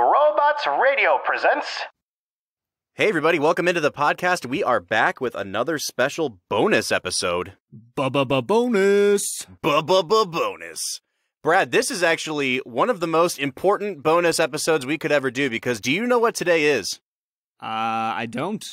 Robots Radio presents... Hey everybody, welcome into the podcast. We are back with another special bonus episode. Bonus! Bonus. Brad, this is actually one of the most important bonus episodes we could ever do, because do you know what today is? I don't.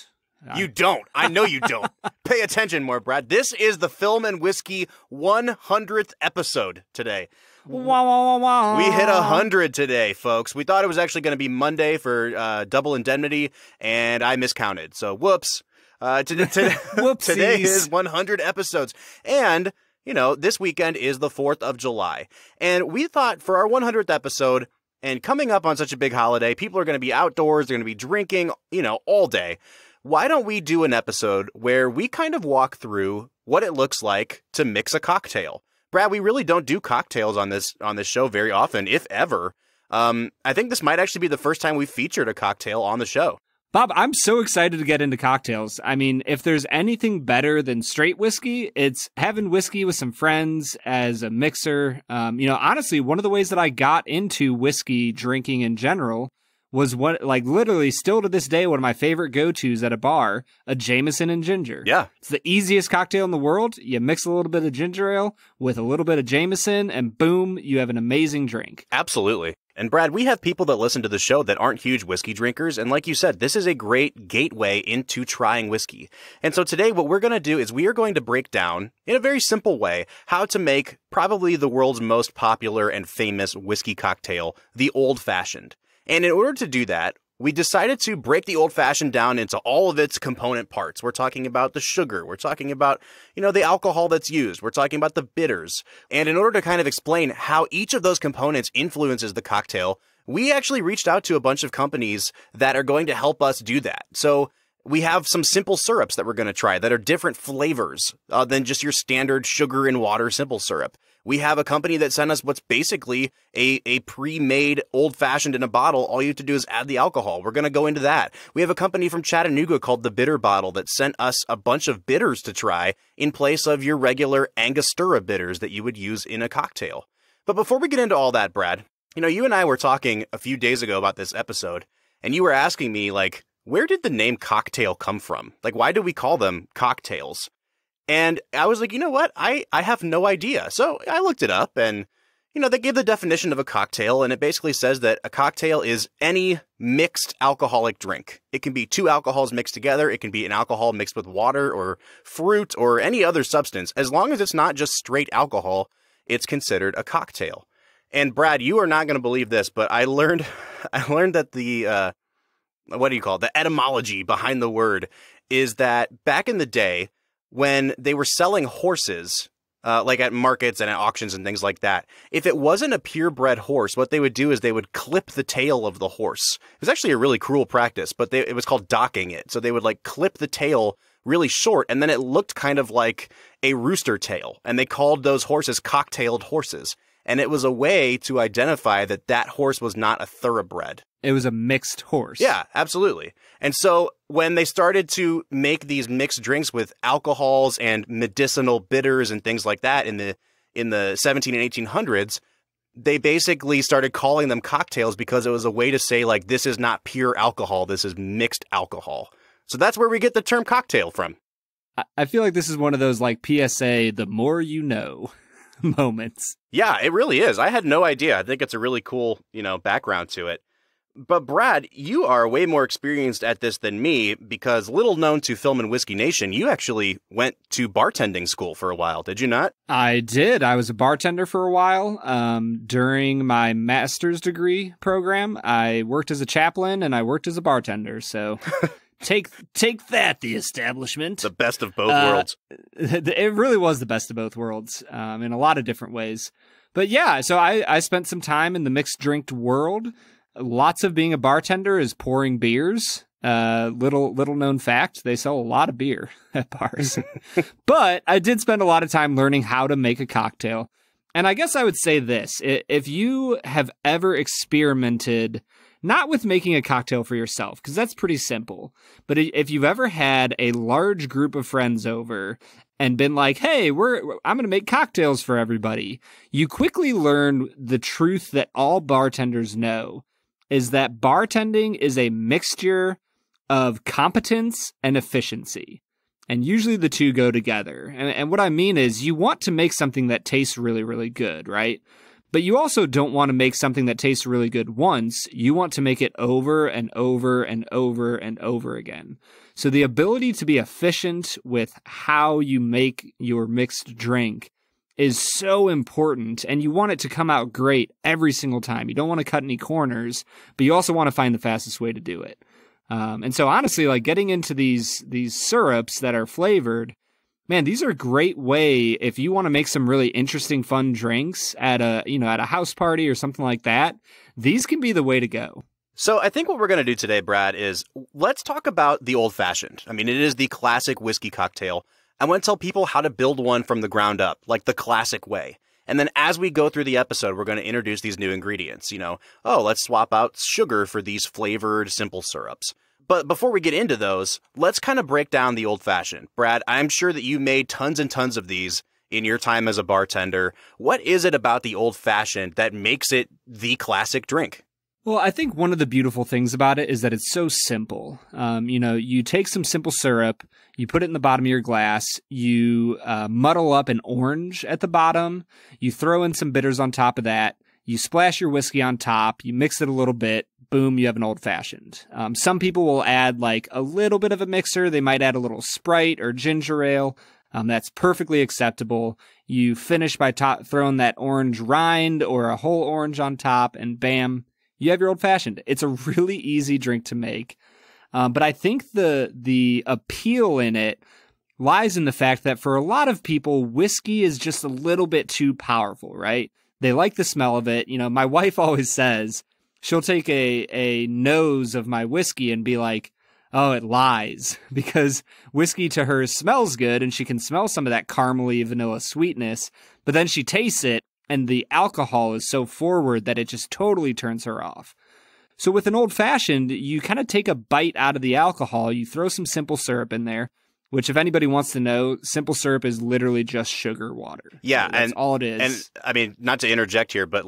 You don't. I know you don't. Pay attention more, Brad. This is the Film and Whiskey 100th episode today. Wah, wah, wah, wah. We hit 100 today, folks. We thought it was actually going to be Monday for Double Indemnity, and I miscounted. So, whoops. Today is 100 episodes. And, you know, this weekend is the 4th of July. And we thought for our 100th episode, and coming up on such a big holiday, people are going to be outdoors, they're going to be drinking, you know, all day. Why don't we do an episode where we kind of walk through what it looks like to mix a cocktail? Brad, we really don't do cocktails on this show very often, if ever. I think this might actually be the first time we've featured a cocktail on the show. Bob, I'm so excited to get into cocktails. I mean, if there's anything better than straight whiskey, it's having whiskey with some friends as a mixer. Honestly, one of the ways that I got into whiskey drinking in general was literally still to this day, one of my favorite go-tos at a bar, a Jameson and ginger. Yeah. It's the easiest cocktail in the world. You mix a little bit of ginger ale with a little bit of Jameson and boom, you have an amazing drink. Absolutely. And Brad, we have people that listen to the show that aren't huge whiskey drinkers. And like you said, this is a great gateway into trying whiskey. And so today what we're going to do is we are going to break down in a very simple way how to make probably the world's most popular and famous whiskey cocktail, the Old-Fashioned. And in order to do that, we decided to break the Old-Fashioned down into all of its component parts. We're talking about the sugar. We're talking about, the alcohol that's used. We're talking about the bitters. And in order to kind of explain how each of those components influences the cocktail, we actually reached out to a bunch of companies that are going to help us do that. So we have some simple syrups that we're going to try that are different flavors than just your standard sugar and water simple syrup. We have a company that sent us what's basically a pre-made old-fashioned in a bottle. All you have to do is add the alcohol. We're going to go into that. We have a company from Chattanooga called The Bitter Bottle that sent us a bunch of bitters to try in place of your regular Angostura bitters that you would use in a cocktail. But before we get into all that, Brad, you and I were talking a few days ago about this episode, and you were asking me, where did the name cocktail come from? Why do we call them cocktails? And I was like, you know what? I have no idea. So I looked it up and, they gave the definition of a cocktail, and it basically says that a cocktail is any mixed alcoholic drink. It can be two alcohols mixed together. It can be an alcohol mixed with water or fruit or any other substance. As long as it's not just straight alcohol, it's considered a cocktail. And Brad, you are not going to believe this, but I learned that the etymology behind the word is that back in the day, when they were selling horses, at markets and at auctions and things like that, if it wasn't a purebred horse, what they would do is they would clip the tail of the horse. It was actually a really cruel practice, but it was called docking it. So they would clip the tail really short, and then it looked kind of like a rooster tail. And they called those horses cocktailed horses. And it was a way to identify that horse was not a thoroughbred. It was a mixed horse. Yeah, absolutely. And so when they started to make these mixed drinks with alcohols and medicinal bitters and things like that in the 17 and 1800s, they basically started calling them cocktails because it was a way to say, this is not pure alcohol, this is mixed alcohol. So that's where we get the term cocktail from. I feel like this is one of those PSA, the more you know moments. Yeah, it really is. I had no idea. I think it's a really cool, background to it. But Brad, you are way more experienced at this than me because little known to Film and Whiskey Nation, you actually went to bartending school for a while, did you not? I did. I was a bartender for a while. During my master's degree program, I worked as a chaplain and I worked as a bartender. So take that, the establishment. The best of both worlds. It really was the best of both worlds in a lot of different ways. But yeah, so I spent some time in the mixed drink world. Lots of being a bartender is pouring beers. Little known fact, they sell a lot of beer at bars. But I did spend a lot of time learning how to make a cocktail. And I guess I would say this, if you have ever experimented, not with making a cocktail for yourself, because that's pretty simple, but if you've ever had a large group of friends over and been like, hey, I'm going to make cocktails for everybody, you quickly learn the truth that all bartenders know. is that bartending is a mixture of competence and efficiency. And usually the two go together. And what I mean is you want to make something that tastes really, really good, right? But you also don't want to make something that tastes really good once. You want to make it over and over and over and over again. So the ability to be efficient with how you make your mixed drink is so important, and you want it to come out great every single time. You don't want to cut any corners, but you also want to find the fastest way to do it. And so honestly, like getting into these syrups that are flavored, man, these are a great way if you want to make some really interesting, fun drinks at a house party or something like that. These can be the way to go. So I think what we're going to do today, Brad, is let's talk about the old-fashioned. I mean, it is the classic whiskey cocktail. I want to tell people how to build one from the ground up, like the classic way. And then as we go through the episode, we're going to introduce these new ingredients. Let's swap out sugar for these flavored simple syrups. But before we get into those, let's kind of break down the old-fashioned. Brad, I'm sure that you made tons and tons of these in your time as a bartender. What is it about the old-fashioned that makes it the classic drink? Well, I think one of the beautiful things about it is that it's so simple. You take some simple syrup, you put it in the bottom of your glass, you muddle up an orange at the bottom, you throw in some bitters on top of that, you splash your whiskey on top, you mix it a little bit, boom, you have an old-fashioned. Some people will add like a little bit of a mixer. They might add a little Sprite or ginger ale. That's perfectly acceptable. You finish by throwing that orange rind or a whole orange on top, and bam, you have your old-fashioned. It's a really easy drink to make. But I think the appeal in it lies in the fact that for a lot of people, whiskey is just a little bit too powerful, right? They like the smell of it. My wife always says she'll take a nose of my whiskey and be like, oh, it lies, because whiskey to her smells good and she can smell some of that caramely vanilla sweetness, but then she tastes it and the alcohol is so forward that it just totally turns her off. So with an old-fashioned, you kind of take a bite out of the alcohol, you throw some simple syrup in there, which if anybody wants to know, simple syrup is literally just sugar water. Yeah, so that's all it is. And I mean, not to interject here, but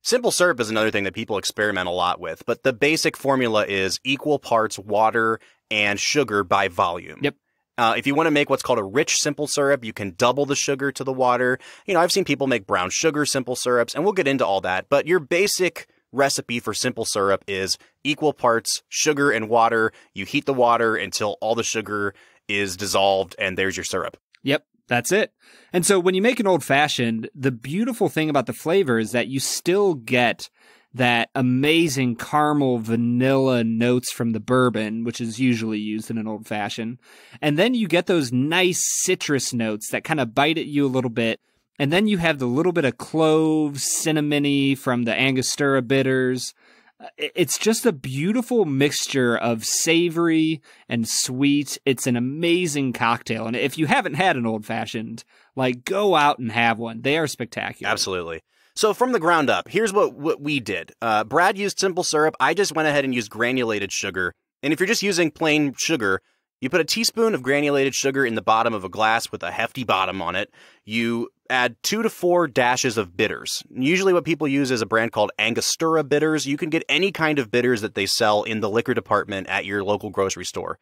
simple syrup is another thing that people experiment a lot with, but the basic formula is equal parts water and sugar by volume. Yep. If you want to make what's called a rich simple syrup, you can double the sugar to the water. I've seen people make brown sugar simple syrups, and we'll get into all that. But your basic recipe for simple syrup is equal parts sugar and water. You heat the water until all the sugar is dissolved, and there's your syrup. Yep, that's it. And so when you make an old-fashioned, the beautiful thing about the flavor is that you still get that amazing caramel vanilla notes from the bourbon, which is usually used in an old-fashioned. And then you get those nice citrus notes that kind of bite at you a little bit. And then you have the little bit of cloves, cinnamony from the Angostura bitters. It's just a beautiful mixture of savory and sweet. It's an amazing cocktail. And if you haven't had an old-fashioned, go out and have one. They are spectacular. Absolutely. So from the ground up, here's what we did. Brad used simple syrup. I just went ahead and used granulated sugar. And if you're just using plain sugar, you put a teaspoon of granulated sugar in the bottom of a glass with a hefty bottom on it. You add 2 to 4 dashes of bitters. Usually what people use is a brand called Angostura bitters. You can get any kind of bitters that they sell in the liquor department at your local grocery store.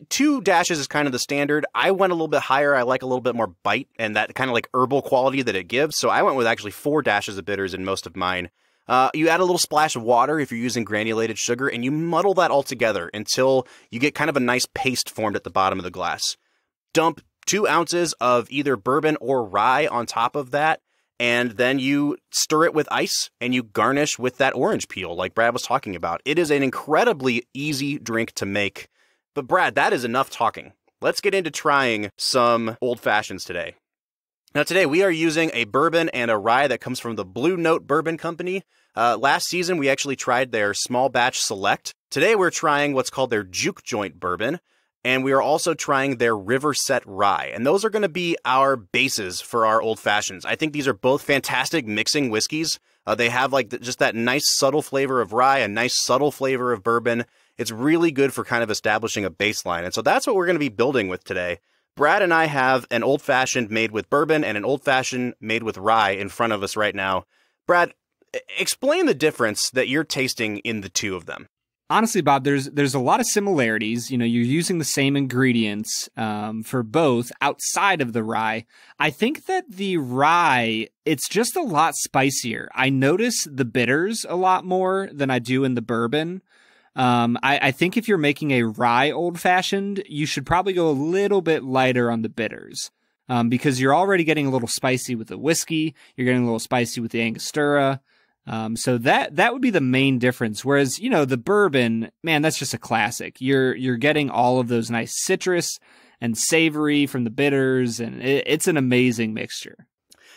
2 dashes is kind of the standard. I went a little bit higher. I like a little bit more bite and that kind of herbal quality that it gives. So I went with actually 4 dashes of bitters in most of mine. You add a little splash of water if you're using granulated sugar, and you muddle that all together until you get kind of a nice paste formed at the bottom of the glass. Dump 2 ounces of either bourbon or rye on top of that, and then you stir it with ice, and you garnish with that orange peel like Brad was talking about. It is an incredibly easy drink to make. But Brad, that is enough talking. Let's get into trying some old-fashions today. Now today we are using a bourbon and a rye that comes from the Blue Note Bourbon Company. Last season we actually tried their small batch select. Today we're trying what's called their Juke Joint Bourbon, and we are also trying their Riverset Rye. And those are going to be our bases for our old fashions. I think these are both fantastic mixing whiskeys. They have just that nice subtle flavor of rye, a nice subtle flavor of bourbon. It's really good for kind of establishing a baseline. And so that's what we're going to be building with today. Brad and I have an old-fashioned made with bourbon and an old-fashioned made with rye in front of us right now. Brad, Explain the difference that you're tasting in the two of them. Honestly, Bob, there's a lot of similarities. You know, you're using the same ingredients for both outside of the rye. I think that the rye, it's just a lot spicier. I notice the bitters a lot more than I do in the bourbon. I think if you're making a rye old-fashioned, you should probably go a little bit lighter on the bitters. Because you're already getting a little spicy with the whiskey. You're getting a little spicy with the Angostura. So that would be the main difference. Whereas, you know, the bourbon, man, that's just a classic. You're getting all of those nice citrus and savory from the bitters, and it's an amazing mixture.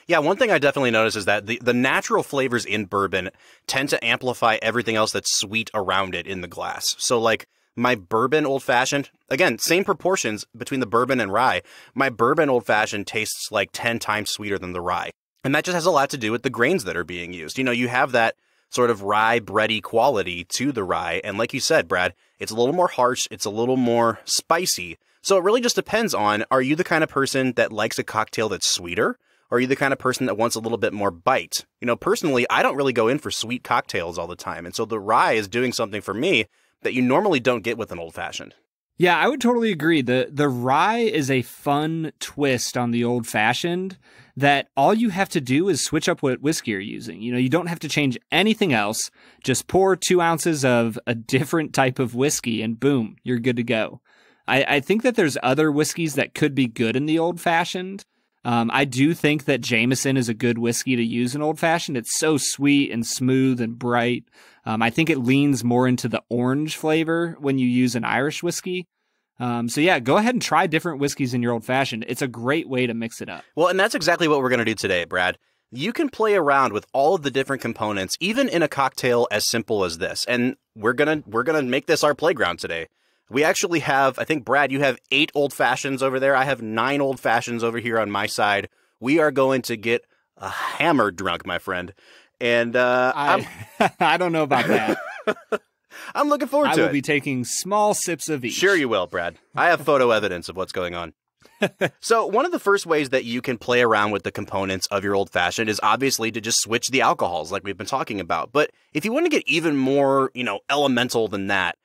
Yeah, one thing I definitely notice is that the natural flavors in bourbon tend to amplify everything else that's sweet around it in the glass. So like my bourbon old-fashioned, again, same proportions between the bourbon and rye. My bourbon old-fashioned tastes like 10 times sweeter than the rye. And that just has a lot to do with the grains that are being used. You know, you have that sort of rye bready quality to the rye. And like you said, Brad, it's a little more harsh. It's a little more spicy. So it really just depends on, are you the kind of person that likes a cocktail that's sweeter? Or are you the kind of person that wants a little bit more bite? You know, personally, I don't really go in for sweet cocktails all the time. And so the rye is doing something for me that you normally don't get with an old-fashioned. Yeah, I would totally agree. The rye is a fun twist on the old-fashioned that all you have to do is switch up what whiskey you're using. You know, you don't have to change anything else. Just pour 2 ounces of a different type of whiskey and boom, you're good to go. I think that there's other whiskeys that could be good in the old-fashioned. I do think that Jameson is a good whiskey to use in old-fashioned. It's so sweet and smooth and bright. I think it leans more into the orange flavor when you use an Irish whiskey. So yeah, go ahead and try different whiskeys in your old-fashioned. It's a great way to mix it up. Well, and that's exactly what we're going to do today, Brad. You can play around with all of the different components, even in a cocktail as simple as this. And we're gonna make this our playground today. We actually have, I think, Brad, you have 8 old-fashions over there. I have 9 old-fashions over here on my side. We are going to get hammered drunk, my friend. And I don't know about that. I'm looking forward to it. I will be taking small sips of each. Sure you will, Brad. I have photo evidence of what's going on. So one of the first ways that you can play around with the components of your old-fashioned is obviously to just switch the alcohols like we've been talking about. But if you want to get even more, you know, elemental than that,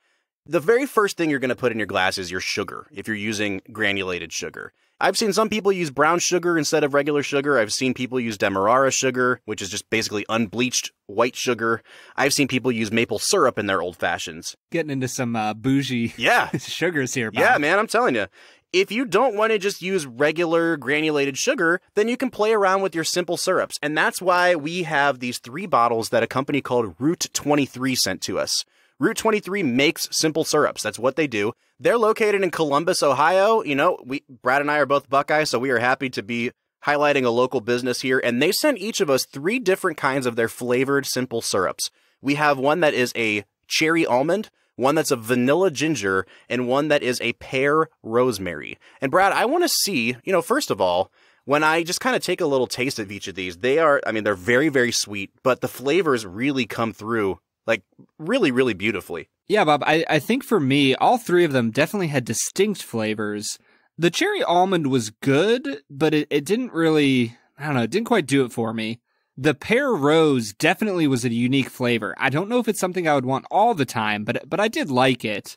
the very first thing you're going to put in your glass is your sugar, if you're using granulated sugar. I've seen some people use brown sugar instead of regular sugar. I've seen people use Demerara sugar, which is just basically unbleached white sugar. I've seen people use maple syrup in their old-fashions. Getting into some bougie sugars here, Bob. Yeah, man, I'm telling you. If you don't want to just use regular granulated sugar, then you can play around with your simple syrups. And that's why we have these 3 bottles that a company called Route 23 sent to us. Route 23 makes simple syrups. That's what they do. They're located in Columbus, Ohio. You know, Brad and I are both Buckeyes, so we are happy to be highlighting a local business here. And they sent each of us 3 different kinds of their flavored simple syrups. We have one that is a cherry almond, one that's a vanilla ginger, and one that is a pear rosemary. And Brad, I want to see, you know, first of all, when I just kind of take a little taste of each of these, they're very, very sweet, but the flavors really come through like really, really beautifully. Yeah, Bob, I think for me, all 3 of them definitely had distinct flavors. The cherry almond was good, but it didn't really, I don't know, it didn't quite do it for me. The pear rose definitely was a unique flavor. I don't know if it's something I would want all the time, but I did like it.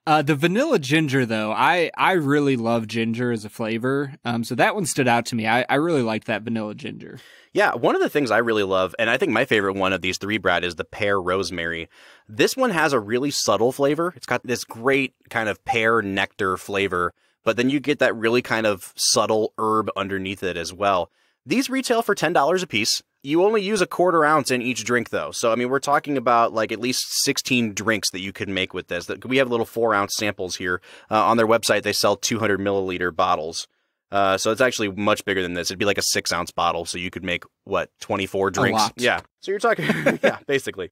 The vanilla ginger, though, I really love ginger as a flavor, so that one stood out to me. I really liked that vanilla ginger. Yeah, one of the things I really love, and I think my favorite one of these 3, Brad, is the pear rosemary. This one has a really subtle flavor. It's got this great kind of pear nectar flavor, but then you get that really kind of subtle herb underneath it as well. These retail for $10 a piece. You only use a 1/4 ounce in each drink, though. So, I mean, we're talking about like at least 16 drinks that you could make with this. We have little 4-ounce samples here. On their website, they sell 200 milliliter bottles. So it's actually much bigger than this. It'd be like a 6-ounce bottle. So you could make, 24 drinks? A lot. Yeah. So you're talking, yeah, basically.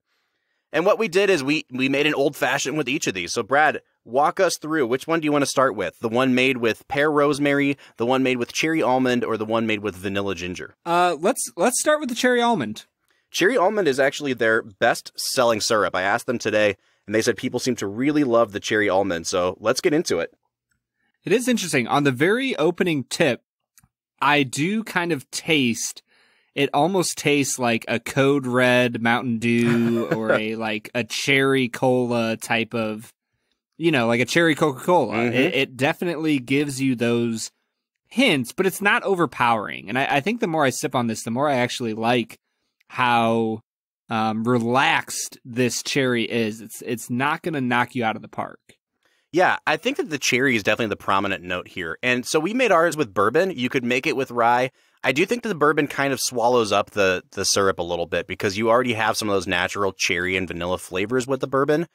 And what we did is we made an old-fashioned with each of these. So, Brad, walk us through. Which one do you want to start with? The one made with pear rosemary, the one made with cherry almond, or the one made with vanilla ginger? Let's start with the cherry almond. Cherry almond is actually their best-selling syrup. I asked them today, and they said people seem to really love the cherry almond. So let's get into it. It is interesting. On the very opening tip, I do kind of taste it almost tastes like a Code Red Mountain Dew or a cherry cola type of, like a cherry Coca-Cola. Mm-hmm. It definitely gives you those hints, but it's not overpowering. And I think the more I sip on this, the more I actually like how relaxed this cherry is. It's not going to knock you out of the park. Yeah, I think that the cherry is definitely the prominent note here. And so we made ours with bourbon. You could make it with rye. I do think that the bourbon kind of swallows up the syrup a little bit because you already have some of those natural cherry and vanilla flavors with the bourbon.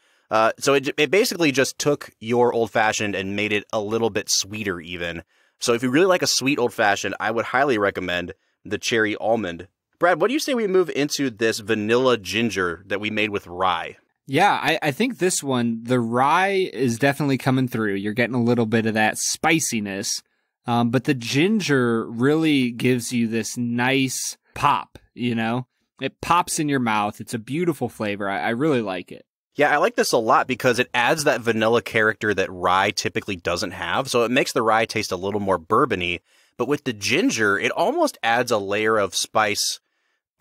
So it basically just took your old-fashioned and made it a little bit sweeter even. So if you really like a sweet old-fashioned, I would highly recommend the cherry almond. Brad, what do you say we move into this vanilla ginger that we made with rye? Yeah, I think this one, the rye is definitely coming through. You're getting a little bit of that spiciness, but the ginger really gives you this nice pop, It pops in your mouth. It's a beautiful flavor. I really like it. Yeah, I like this a lot because it adds that vanilla character that rye typically doesn't have, so it makes the rye taste a little more bourbony. But with the ginger, it almost adds a layer of spice.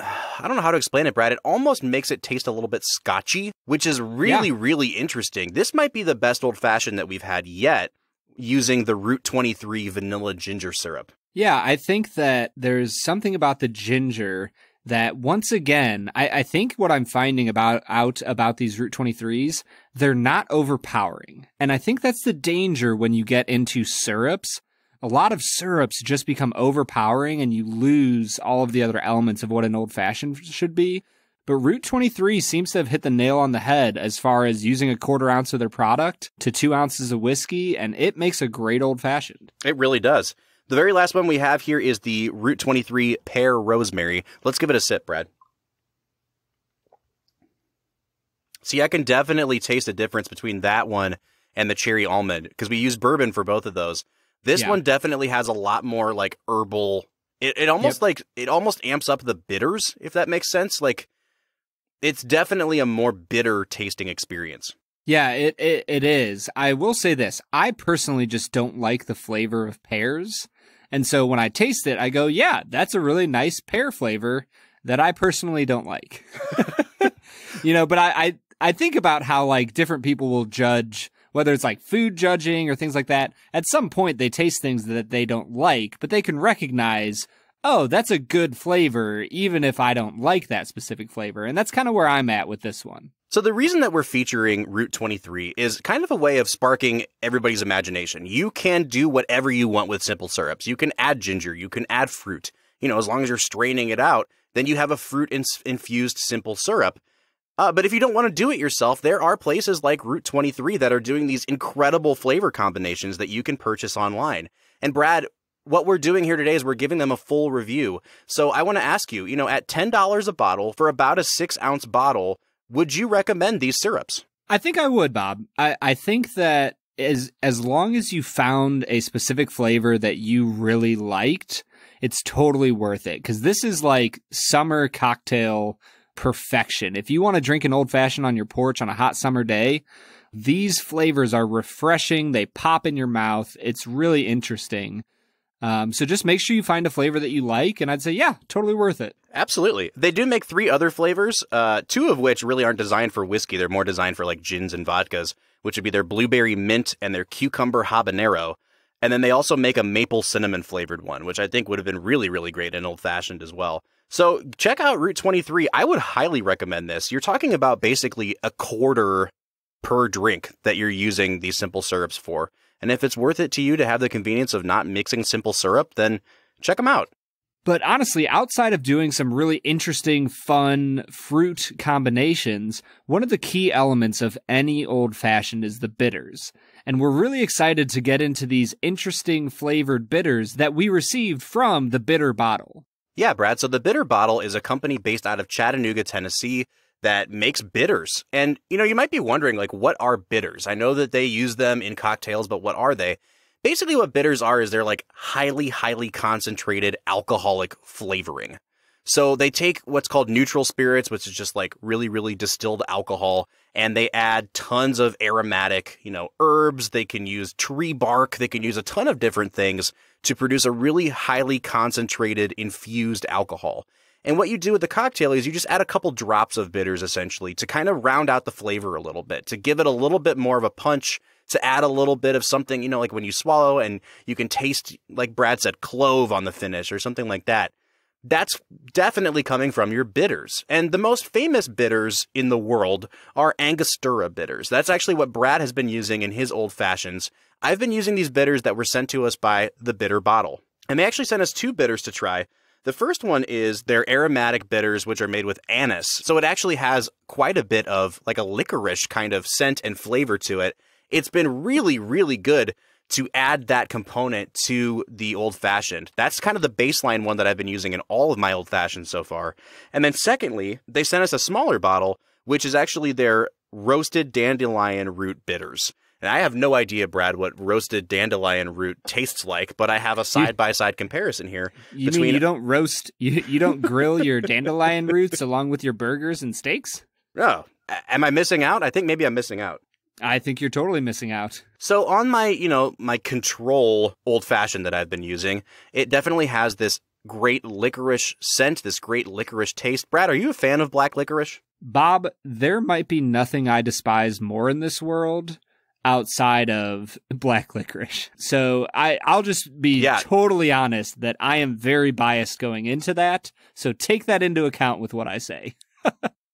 I don't know how to explain it, Brad. It almost makes it taste a little bit scotchy, which is really, really interesting. This might be the best old-fashioned that we've had yet using the Route 23 vanilla ginger syrup. Yeah, I think that there's something about the ginger that, once again, I think what I'm finding about these Route 23s, they're not overpowering. And I think that's the danger when you get into syrups. A lot of syrups just become overpowering and you lose all of the other elements of what an old-fashioned should be. But Route 23 seems to have hit the nail on the head as far as using a 1/4 ounce of their product to 2 ounces of whiskey, and it makes a great old-fashioned. It really does. The very last one we have here is the Route 23 Pear Rosemary. Let's give it a sip, Brad. See, I can definitely taste a difference between that one and the cherry almond because we use bourbon for both of those. This one definitely has a lot more like herbal. It almost it almost amps up the bitters, if that makes sense. Like it's definitely a more bitter tasting experience. Yeah, it is. I will say this. I personally just don't like the flavor of pears. And so when I taste it, I go, yeah, that's a really nice pear flavor that I personally don't like. But I think about how like different people will judge, whether it's like food judging or things like that. At some point, they taste things that they don't like, but they can recognize, oh, that's a good flavor, even if I don't like that specific flavor. And that's kind of where I'm at with this one. So the reason that we're featuring Route 23 is kind of a way of sparking everybody's imagination. You can do whatever you want with simple syrups. You can add ginger, you can add fruit. As long as you're straining it out, then you have a fruit-infused simple syrup. But if you don't want to do it yourself, there are places like Route 23 that are doing these incredible flavor combinations that you can purchase online. And Brad, what we're doing here today is we're giving them a full review. So I want to ask you, at $10 a bottle for about a 6-ounce bottle, would you recommend these syrups? I think I would, Bob. I think that as long as you found a specific flavor that you really liked, it's totally worth it. Because this is like summer cocktail perfection. If you want to drink an old-fashioned on your porch on a hot summer day, these flavors are refreshing. They pop in your mouth. It's really interesting. So just make sure you find a flavor that you like, and I'd say, yeah, totally worth it. Absolutely. They do make 3 other flavors, 2 of which really aren't designed for whiskey. They're more designed for like gins and vodkas, which would be their blueberry mint and their cucumber habanero. And then they also make a maple cinnamon flavored one, which I think would have been really, really great in old-fashioned as well. So check out Route 23. I would highly recommend this. You're talking about basically a 1/4 per drink that you're using these simple syrups for. And if it's worth it to you to have the convenience of not mixing simple syrup, then check them out. But honestly, outside of doing some really interesting, fun fruit combinations, one of the key elements of any old-fashioned is the bitters. And we're really excited to get into these interesting flavored bitters that we received from the Bitter Bottle. Yeah, Brad. So the Bitter Bottle is a company based out of Chattanooga, Tennessee that makes bitters. And, you might be wondering, like, what are bitters? I know that they use them in cocktails, but what are they? Basically, what bitters are is they're like highly, highly concentrated alcoholic flavoring. So they take what's called neutral spirits, which is just like really, really distilled alcohol, and they add tons of aromatic, herbs. They can use tree bark. They can use a ton of different things to produce a really highly concentrated infused alcohol. And what you do with the cocktail is you just add a couple drops of bitters, essentially, to kind of round out the flavor a little bit, to give it a little bit more of a punch, to add a little bit of something, you know, like when you swallow and you can taste, like Brad said, clove on the finish or something like that. That's definitely coming from your bitters. And the most famous bitters in the world are Angostura bitters. That's actually what Brad has been using in his Old Fashions. I've been using these bitters that were sent to us by the Bitter Bottle. And they actually sent us 2 bitters to try. The first one is their Aromatic Bitters, which are made with anise. So it actually has quite a bit of like a licorice kind of scent and flavor to it. It's been really, really good to add that component to the Old Fashioned. That's kind of the baseline one that I've been using in all of my Old Fashions so far. And then secondly, they sent us a smaller bottle, which is actually their Roasted Dandelion Root Bitters. And I have no idea, Brad, what roasted dandelion root tastes like, but I have a side-by-side comparison here. You mean you don't roast, you don't grill your dandelion roots along with your burgers and steaks? No. Am I missing out? I think maybe I'm missing out. I think you're totally missing out. So on my, my control Old Fashioned that I've been using, it definitely has this great licorice scent, this great licorice taste. Brad, are you a fan of black licorice? Bob, there might be nothing I despise more in this world outside of black licorice. So I'll just be totally honest that I am very biased going into that. So take that into account with what I say.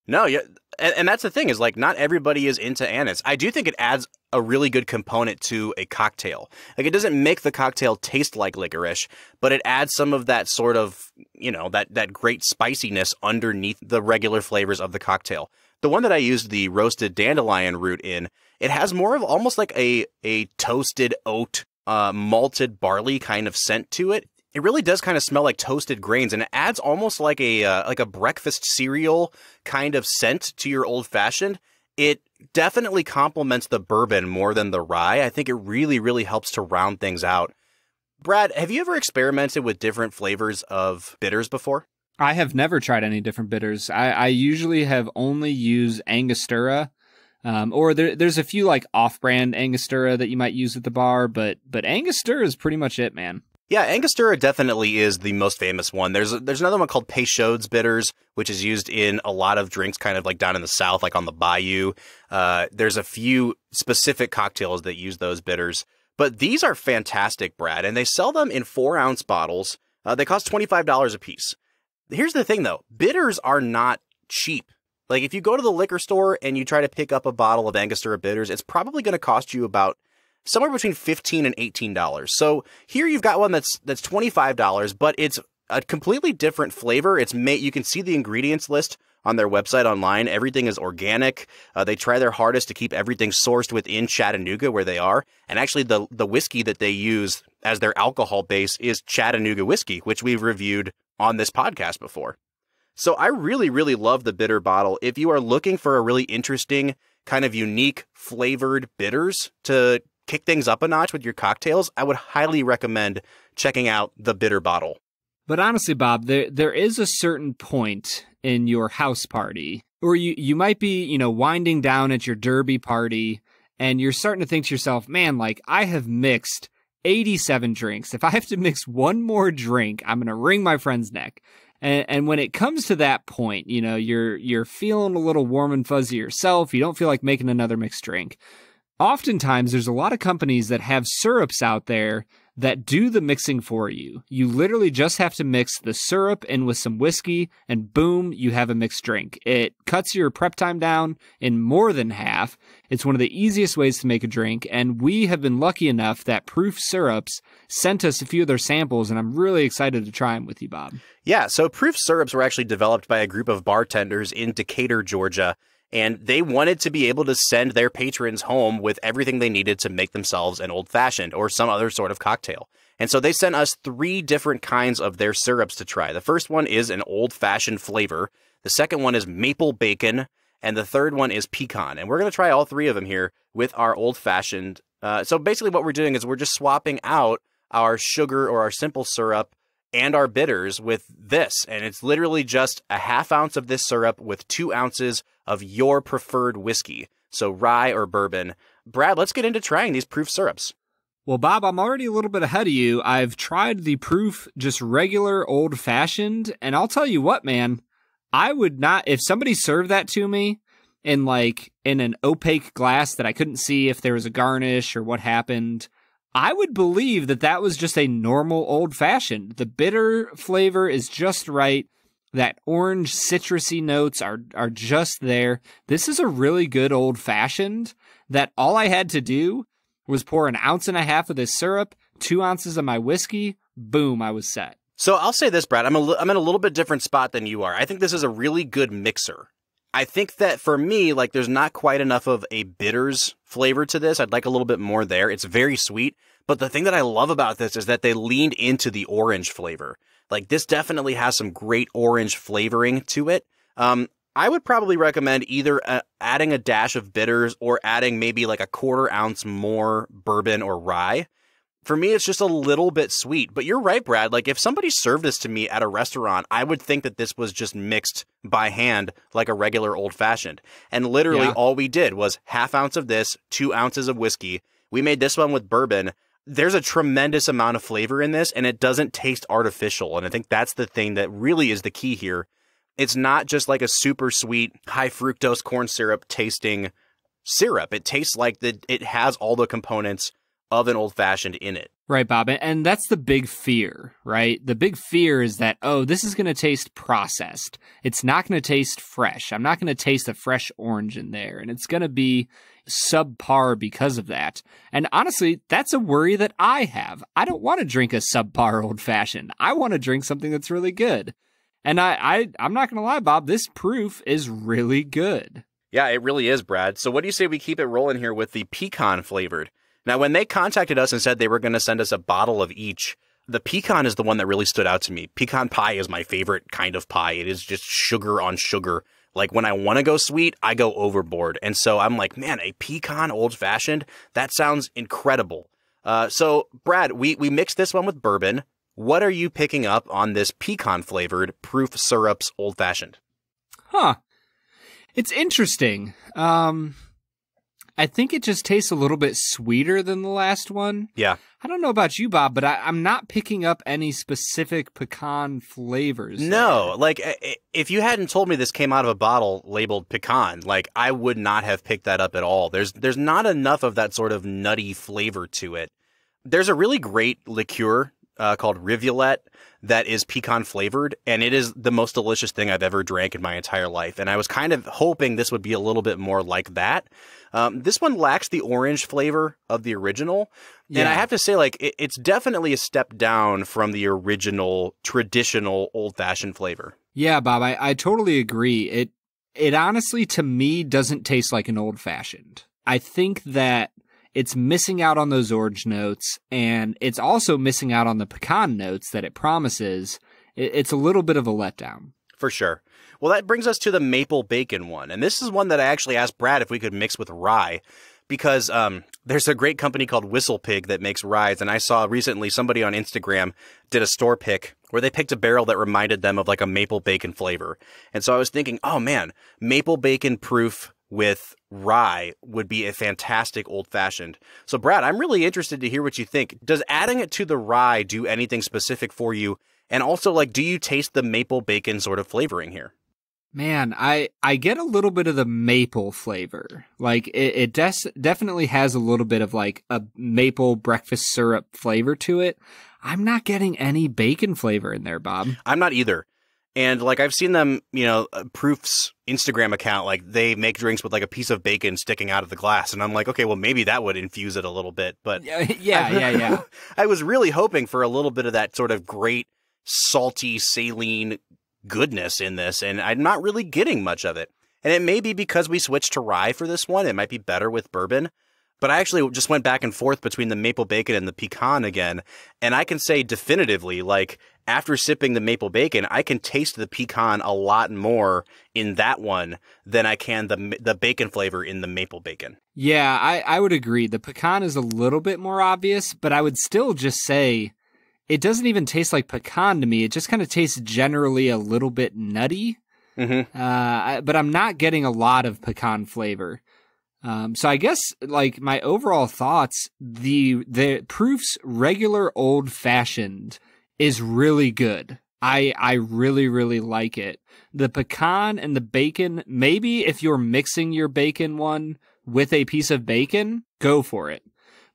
No, yeah. And that's the thing is, like, not everybody is into anise. I do think it adds a really good component to a cocktail. Like, it doesn't make the cocktail taste like licorice, but it adds some of that sort of, that great spiciness underneath the regular flavors of the cocktail. The one that I used the roasted dandelion root in, it has more of almost like a toasted oat, malted barley kind of scent to it. It really does kind of smell like toasted grains, and it adds almost like a breakfast cereal kind of scent to your Old Fashioned. It definitely complements the bourbon more than the rye. I think it really, really helps to round things out. Brad, have you ever experimented with different flavors of bitters before? I have never tried any different bitters. I usually have only used Angostura, or there's a few like off-brand Angostura that you might use at the bar, but Angostura is pretty much it, man. Yeah, Angostura definitely is the most famous one. There's another one called Peychaud's bitters, which is used in a lot of drinks kind of like down in the South, like on the Bayou. There's a few specific cocktails that use those bitters. But these are fantastic, Brad, and they sell them in 4-ounce bottles. They cost $25 a piece. Here's the thing, though. Bitters are not cheap. Like, if you go to the liquor store and you try to pick up a bottle of Angostura bitters, it's probably going to cost you about somewhere between $15 and $18. So here you've got one that's $25, but it's a completely different flavor. You can see the ingredients list on their website online. Everything is organic. They try their hardest to keep everything sourced within Chattanooga where they are. And actually the whiskey that they use as their alcohol base is Chattanooga whiskey, which we've reviewed on this podcast before. So I really, really love the bitter bottle. If you are looking for a really interesting, kind of unique flavored bitters to kick things up a notch with your cocktails, I would highly recommend checking out the bitter bottle. But honestly, Bob, there is a certain point in your house party where you might be, winding down at your derby party and you're starting to think to yourself, man, like I have mixed 87 drinks. If I have to mix one more drink, I'm going to wring my friend's neck. And when it comes to that point, you're feeling a little warm and fuzzy yourself. You don't feel like making another mixed drink. Oftentimes, there's a lot of companies that have syrups out there that do the mixing for you. You literally just have to mix the syrup in with some whiskey, and boom, you have a mixed drink. It cuts your prep time down in more than half. It's one of the easiest ways to make a drink, and we have been lucky enough that Proof Syrups sent us a few of their samples, and I'm really excited to try them with you, Bob. Yeah, so Proof Syrups were actually developed by a group of bartenders in Decatur, Georgia. And they wanted to be able to send their patrons home with everything they needed to make themselves an Old Fashioned or some other sort of cocktail. And so they sent us 3 different kinds of their syrups to try. The first one is an Old Fashioned flavor. The second one is maple bacon. And the third one is pecan. And we're going to try all 3 of them here with our Old Fashioned. So basically what we're doing is we're just swapping out our sugar or our simple syrup and our bitters with this. And it's literally just a ½ ounce of this syrup with 2 ounces of your preferred whiskey. So rye or bourbon. Brad, let's get into trying these Proof Syrups. Well, Bob, I'm already a little bit ahead of you. I've tried the proof just regular old-fashioned, and I'll tell you what, man, I would not, if somebody served that to me in an opaque glass that I couldn't see if there was a garnish or what happened, I would believe that was just a normal old-fashioned. The bitter flavor is just right. That orange citrusy notes are just there. This is a really good old-fashioned that all I had to do was pour 1.5 ounces of this syrup, 2 ounces of my whiskey, boom, I was set. So I'll say this, Brad, I'm in a little bit different spot than you are. I think this is a really good mixer. I think that for me, like, there's not quite enough of a bitters flavor to this. I'd like a little bit more there. It's very sweet. But the thing that I love about this is that they leaned into the orange flavor. Like, this definitely has some great orange flavoring to it. I would probably recommend either adding a dash of bitters or adding maybe like a 1/4 ounce more bourbon or rye. For me, it's just a little bit sweet. But you're right, Brad. Like, if somebody served this to me at a restaurant, I would think that this was just mixed by hand like a regular old-fashioned. And literally all we did was 1/2 ounce of this, 2 ounces of whiskey. We made this one with bourbon. There's a tremendous amount of flavor in this, and it doesn't taste artificial. And I think that's the thing that really is the key here. It's not just like a super sweet, high fructose corn syrup tasting syrup. It tastes like it has all the components of an old-fashioned in it. Right, Bob. And that's the big fear, right? The big fear is that, this is going to taste processed. It's not going to taste fresh. I'm not going to taste a fresh orange in there. And it's going to be subpar because of that. And honestly, that's a worry that I have. I don't want to drink a subpar old-fashioned. I want to drink something that's really good. And I'm not going to lie, Bob, this proof is really good. Yeah, it really is, Brad. So what do you say we keep it rolling here with the pecan flavored? Now, when they contacted us and said they were going to send us a bottle of each, the pecan is the one that really stood out to me. Pecan pie is my favorite kind of pie. It is just sugar on sugar. Like, when I want to go sweet, I go overboard. And so I'm like, man, a pecan old-fashioned? That sounds incredible. So, Brad, we mixed this one with bourbon. What are you picking up on this pecan-flavored proof syrups old-fashioned? Huh. It's interesting. I think it just tastes a little bit sweeter than the last one. Yeah. I don't know about you, Bob, but I'm not picking up any specific pecan flavors. No, there. like, if you hadn't told me this came out of a bottle labeled pecan, like, I would not have picked that up at all. There's not enough of that sort of nutty flavor to it. There's a really great liqueur called Riverset that is pecan flavored, and it is the most delicious thing I've ever drank in my entire life. And I was kind of hoping this would be a little bit more like that. This one lacks the orange flavor of the original. Yeah. And I have to say, like, it's definitely a step down from the original traditional old-fashioned flavor. Yeah, Bob, I totally agree. It honestly, to me, doesn't taste like an old-fashioned. I think that it's missing out on those orange notes, and it's also missing out on the pecan notes that it promises. It's a little bit of a letdown. For sure. Well, that brings us to the maple bacon one. And this is one that I actually asked Brad if we could mix with rye, because there's a great company called Whistle Pig that makes ryes. And I saw recently somebody on Instagram did a store pick where they picked a barrel that reminded them of like a maple bacon flavor. And so I was thinking, oh man, maple bacon proof with rye would be a fantastic old-fashioned. So, Brad, I'm really interested to hear what you think. Does adding it to the rye do anything specific for you? And also, like, do you taste the maple bacon sort of flavoring here? Man, I get a little bit of the maple flavor. Like, it definitely has a little bit of, like, a maple breakfast syrup flavor to it. I'm not getting any bacon flavor in there, Bob. I'm not either. And, like, I've seen them, Proof's Instagram account, like, they make drinks with, like, a piece of bacon sticking out of the glass. And I'm like, okay, well, maybe that would infuse it a little bit. But yeah. I was really hoping for a little bit of that sort of great, salty, saline goodness in this. And I'm not really getting much of it. And it may be because we switched to rye for this one. It might be better with bourbon. But I actually just went back and forth between the maple bacon and the pecan again. And I can say definitively, like, after sipping the maple bacon, I can taste the pecan a lot more in that one than I can the bacon flavor in the maple bacon. Yeah, I would agree. The pecan is a little bit more obvious, but I would still just say it doesn't even taste like pecan to me. It just kind of tastes generally a little bit nutty. Mm-hmm. But I'm not getting a lot of pecan flavor. So I guess like my overall thoughts, the Proof's regular old-fashioned is really good. I really, really like it. The pecan and the bacon, maybe if you're mixing your bacon one with a piece of bacon, go for it.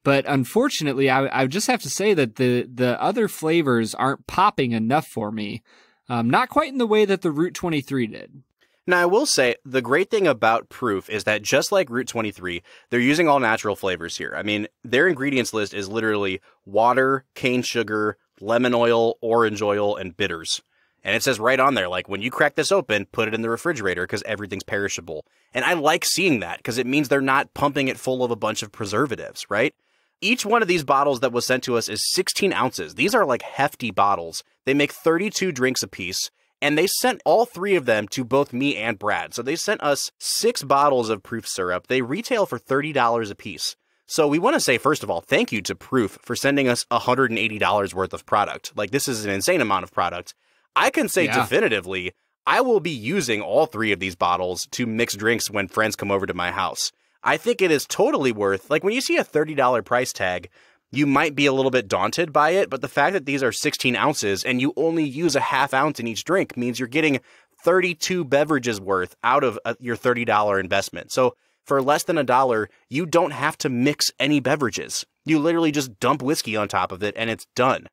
But unfortunately, I just have to say that the other flavors aren't popping enough for me. Not quite in the way that the Route 23 did. Now, I will say, the great thing about Proof is that just like Route 23, they're using all natural flavors here. I mean, their ingredients list is literally water, cane sugar, lemon oil, orange oil, and bitters. And it says right on there, like, when you crack this open, put it in the refrigerator because everything's perishable. And I like seeing that because it means they're not pumping it full of a bunch of preservatives, right? Each one of these bottles that was sent to us is 16 ounces. These are like hefty bottles. They make 32 drinks apiece. And they sent all 3 of them to both me and Brad. So they sent us 6 bottles of Proof syrup. They retail for $30 a piece. So we want to say, first of all, thank you to Proof for sending us $180 worth of product. Like, this is an insane amount of product. I can say definitively, I will be using all 3 of these bottles to mix drinks when friends come over to my house. I think it is totally worth, like, when you see a $30 price tag, you might be a little bit daunted by it, but the fact that these are 16 ounces and you only use a half ounce in each drink means you're getting 32 beverages worth out of your $30 investment. So for less than $1, you don't have to mix any beverages. You literally just dump whiskey on top of it and it's done.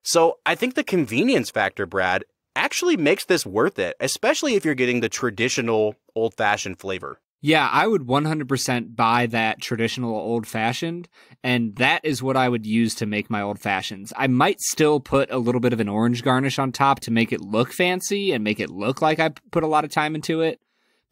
So I think the convenience factor, Brad, actually makes this worth it, especially if you're getting the traditional old-fashioned flavor. Yeah, I would 100% buy that traditional old-fashioned, and that is what I would use to make my old-fashions. I might still put a little bit of an orange garnish on top to make it look fancy and make it look like I put a lot of time into it,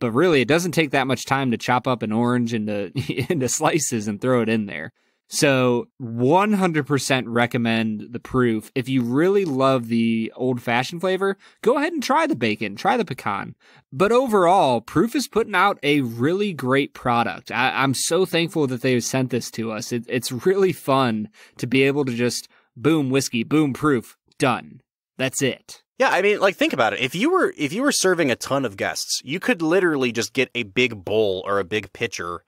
but really it doesn't take that much time to chop up an orange into, into slices and throw it in there. So 100% recommend the Proof. If you really love the old-fashioned flavor, go ahead and try the bacon, try the pecan. But overall, Proof is putting out a really great product. I'm so thankful that they sent this to us. It's really fun to be able to just boom whiskey, boom Proof, done. That's it. Yeah, I mean, like, think about it. If you were serving a ton of guests, you could literally just get a big bowl or a big pitcher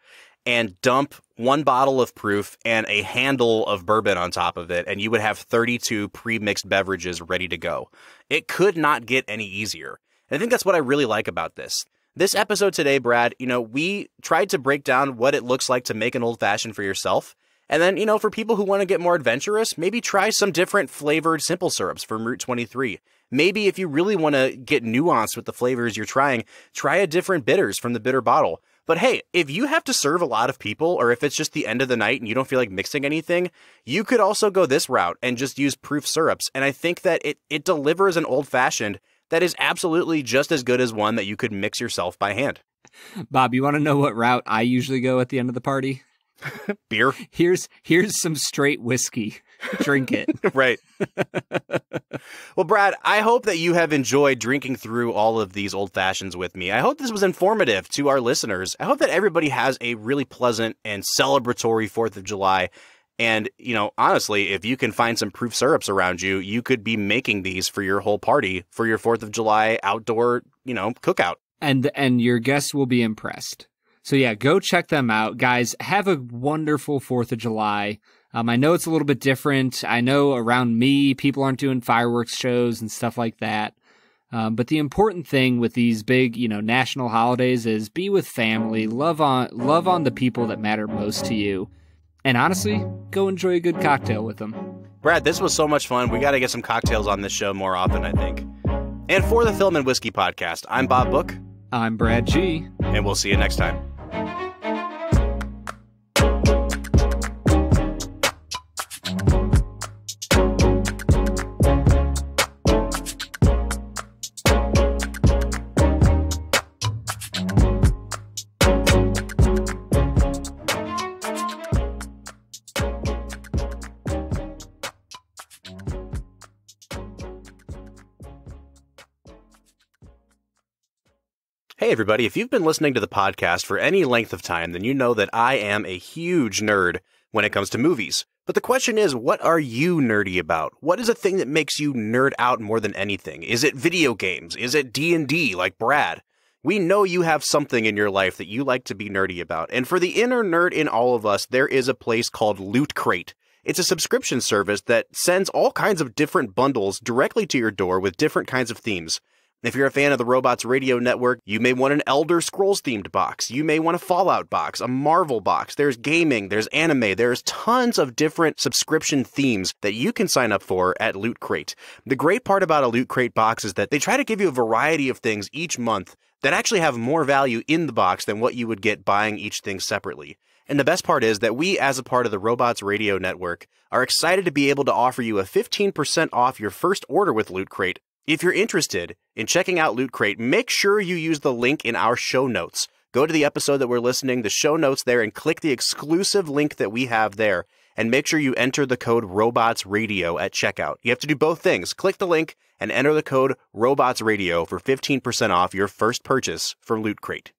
and dump 1 bottle of Proof and a handle of bourbon on top of it, and you would have 32 pre-mixed beverages ready to go. It could not get any easier. And I think that's what I really like about this. This episode today, Brad, we tried to break down what it looks like to make an old-fashioned for yourself. And then, for people who want to get more adventurous, maybe try some different flavored simple syrups from Route 23. Maybe if you really want to get nuanced with the flavors you're trying, try a different bitters from the bitter bottle. But hey, if you have to serve a lot of people, or if it's just the end of the night and you don't feel like mixing anything, you could also go this route and just use Proof syrups. And I think that it delivers an old-fashioned that is absolutely just as good as one that you could mix yourself by hand. Bob, you want to know what route I usually go at the end of the party? Beer. Here's some straight whiskey. Drink it. Right. Well, Brad, I hope that you have enjoyed drinking through all of these old fashions with me. I hope this was informative to our listeners. I hope that everybody has a really pleasant and celebratory 4th of July. And, honestly, if you can find some Proof syrups around you, you could be making these for your whole party for your 4th of July outdoor, cookout. And your guests will be impressed. So yeah, go check them out. Guys, have a wonderful 4th of July. I know it's a little bit different. I know around me, people aren't doing fireworks shows and stuff like that. But the important thing with these big, national holidays is be with family, love on the people that matter most to you. And honestly, go enjoy a good cocktail with them. Brad, this was so much fun. We got to get some cocktails on this show more often, I think. And for the Film and Whiskey Podcast, I'm Bob Book. I'm Brad G. And we'll see you next time. Hey everybody, if you've been listening to the podcast for any length of time, then you know that I am a huge nerd when it comes to movies. But the question is, what are you nerdy about? What is a thing that makes you nerd out more than anything? Is it video games? Is it D&D like Brad? We know you have something in your life that you like to be nerdy about, and for the inner nerd in all of us, there is a place called Loot Crate. It's a subscription service that sends all kinds of different bundles directly to your door with different kinds of themes. If you're a fan of the Robots Radio Network, you may want an Elder Scrolls themed box. You may want a Fallout box, a Marvel box. There's gaming, there's anime, there's tons of different subscription themes that you can sign up for at Loot Crate. The great part about a Loot Crate box is that they try to give you a variety of things each month that actually have more value in the box than what you would get buying each thing separately. And the best part is that we, as a part of the Robots Radio Network, are excited to be able to offer you a 15% off your first order with Loot Crate. If you're interested in checking out Loot Crate, make sure you use the link in our show notes. Go to the episode that we're listening, the show notes there, and click the exclusive link that we have there. And make sure you enter the code ROBOTSRadio at checkout. You have to do both things. Click the link and enter the code ROBOTSRadio for 15% off your first purchase from Loot Crate.